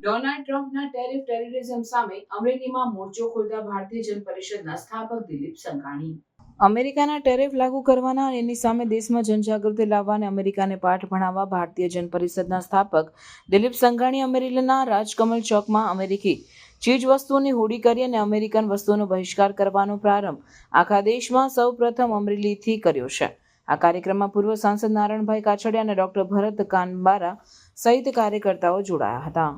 Donald ટ્રમ્પના ટેરિફિઝમ સામે અમરેલીમાં મોરચો ખોલતા ભારતીય જન પરિષદના સ્થાપક દિલીપ સંઘાણી. અમેરિકાના ટેરિફ લાગુ કરવાના અને એની સામે દેશમાં જનજાગૃતિ લાવવા અને અમેરિકાને પાઠ ભણાવવા ભારતીય જન પરિષદના સ્થાપક દિલીપ સંઘાણી અમરેલીના રાજકમલ ચોકમાં અમેરિકી ચીજ વસ્તુઓની હોડી કરી અને અમેરિકન વસ્તુઓનો બહિષ્કાર કરવાનો પ્રારંભ આખા દેશમાં સૌ પ્રથમ અમરેલીથી કર્યો છે. આ કાર્યક્રમમાં પૂર્વ સાંસદ નારાયણભાઈ કાછડિયા અને ડોક્ટર ભરત કાનબારા સહિત કાર્યકર્તાઓ જોડાયા હતા.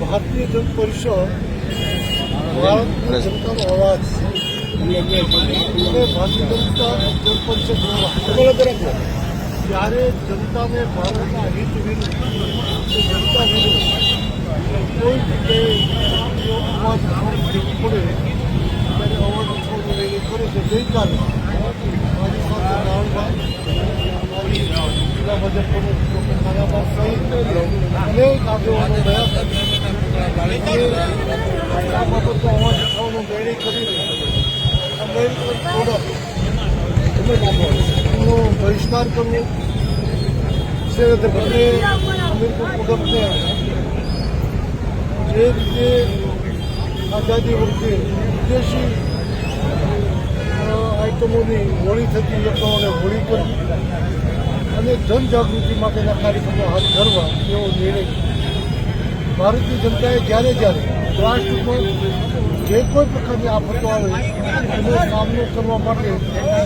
ભારતીય જન પરિષદ ભારતની જનતાનો અવાજ અને ભારતીય જનતા જન પરિષદ જ્યારે જનતાને ભારતના હિત વિરુદ્ધ જનતા વિરુદ્ધ કોઈ જગ્યાએ અવાજ ઉઠાવવું પડે ત્યારે અવાજ ઉઠાવવું એ કરે છે. ગઈકાલે મારી સાથે નારાયણભાઈ જિલ્લા ભાજપ પ્રમુખ ડોક્ટર કાનાબા સહિત અનેક આગેવાનો ગયા આ બાબતનો અવાજ ઉઠાવવાનો નિર્ણય કરીને અમેરિકન પ્રોડક્ટ એનો બહિષ્કાર કરવો છે. બંને અમેરિકન પ્રોડક્ટને જે રીતે આઝાદી વખતે વિદેશી આઇટમોની હોળી થતી લોકોને હોળી કરવી અને જનજાગૃતિ માટેના કાર્યક્રમો હાથ ધરવા એવો નિર્ણય ભારતીય જનતાએ જ્યારે રાષ્ટ્રમાં જે કોઈ પ્રકારની આફતો આવે એનો સામનો કરવા માટે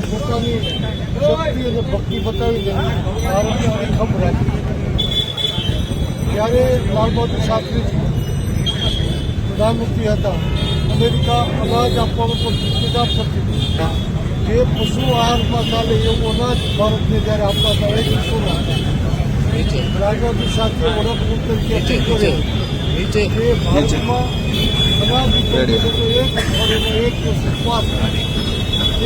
પોતાની શક્તિ અને ભક્તિ બતાવીને ભારતને અડીખમ રાખી. જ્યારે લાલ બહાદુર શાસ્ત્રીજી પ્રધાનમંત્રી હતા, અમેરિકા અનાજ આપવામાં પણ ચૂકીદાર કરતી હતી. જે પશુ આહારમાં ચાલે એવું અનાજ ભારતને જ્યારે આપતા હતા એ દિવસોમાં લાલ બહાદુર શાસ્ત્રીએ વડાપ્રધાન તરીકે અપીલ કરે કે ભારતમાં અનાજ એક દિવસ ઉપવાસ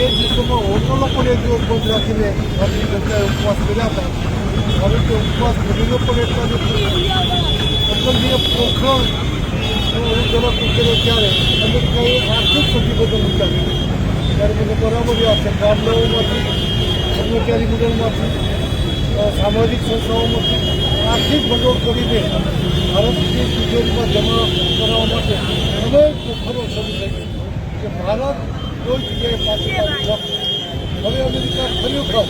એ દિવસોમાં હોટલો પણ એક દિવસ બંધ રાખીને ભારતીય જનતાએ ઉપવાસ કર્યા હતા. હવે તે ઉપવાસ બનીને પણ એટલા નથી. અટલજીએ પોખરણ જવાબ કર્યો ત્યારે અમેરિકાએ આર્થિક પ્રતિબંધો મૂક્યા ત્યારે મને બરાબર યાદ છે. ગામડાઓમાંથી કર્મચારી મંડળમાંથી સામાજિક સંસ્થાઓમાંથી આર્થિક ભંડોળ કરીને ભારતની તિજોરીમાં જમા કરાવવા માટે અનેક પોખરો શરૂ થઈ કે ભારત કોઈ જગ્યાએ પાછળ. હવે અમેરિકા ખરેખર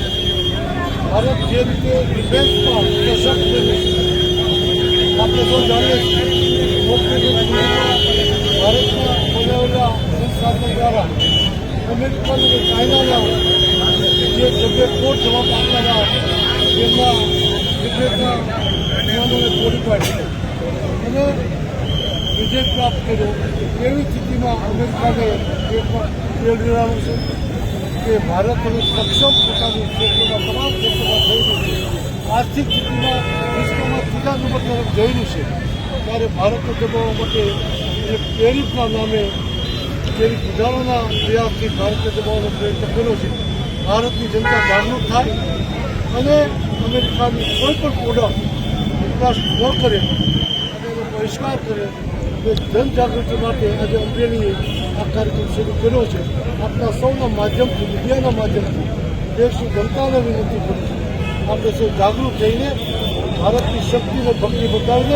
ભારત જે રીતે ડિફેન્સમાં સશક્ત બને આપણે તો જાણીએ છીએ ભારતમાં બનાવેલા સંસાધનો દ્વારા અમેરિકન અને ચાઇનાના જે જગ્યાએ કોર્ટ જવાબ આપનારા તેમના ડિફેન્સના વિમાનોને તોડી પાડી અને વિજય પ્રાપ્ત કર્યો. એવી સ્થિતિમાં અમેરિકાને એ પણ પ્રેરણાનું છે કે ભારત હવે સક્ષમ પોતાની ક્ષેત્રોમાં તમામ ક્ષેત્રોમાં થઈ રહ્યું છે. આર્થિક સ્થિતિમાં વિશ્વમાં ત્રીજા નંબર તરફ જયેલું છે. ત્યારે ભારતને દબાવવા માટે એક ટેરિફના નામે ટેરિફ વધારવાના પ્રયાસથી ભારતને દબાવવાનો પ્રયત્ન કર્યો છે. ભારતની જનતા જાગૃત થાય અને અમેરિકાની કોઈ પણ પ્રોડક્ટ વિકાસ ન કરે અને એનો બહિષ્કાર કરે એ જનજાગૃતિ માટે આજે અમરેલીએ આ કાર્યક્રમ શરૂ કર્યો છે. આપણા સૌના માધ્યમથી, મીડિયાના માધ્યમથી દેશની જનતાને વિનંતી કરું છું આપણે સૌ જાગૃત થઈને ભારતની શક્તિને ભક્તિ બતાવીને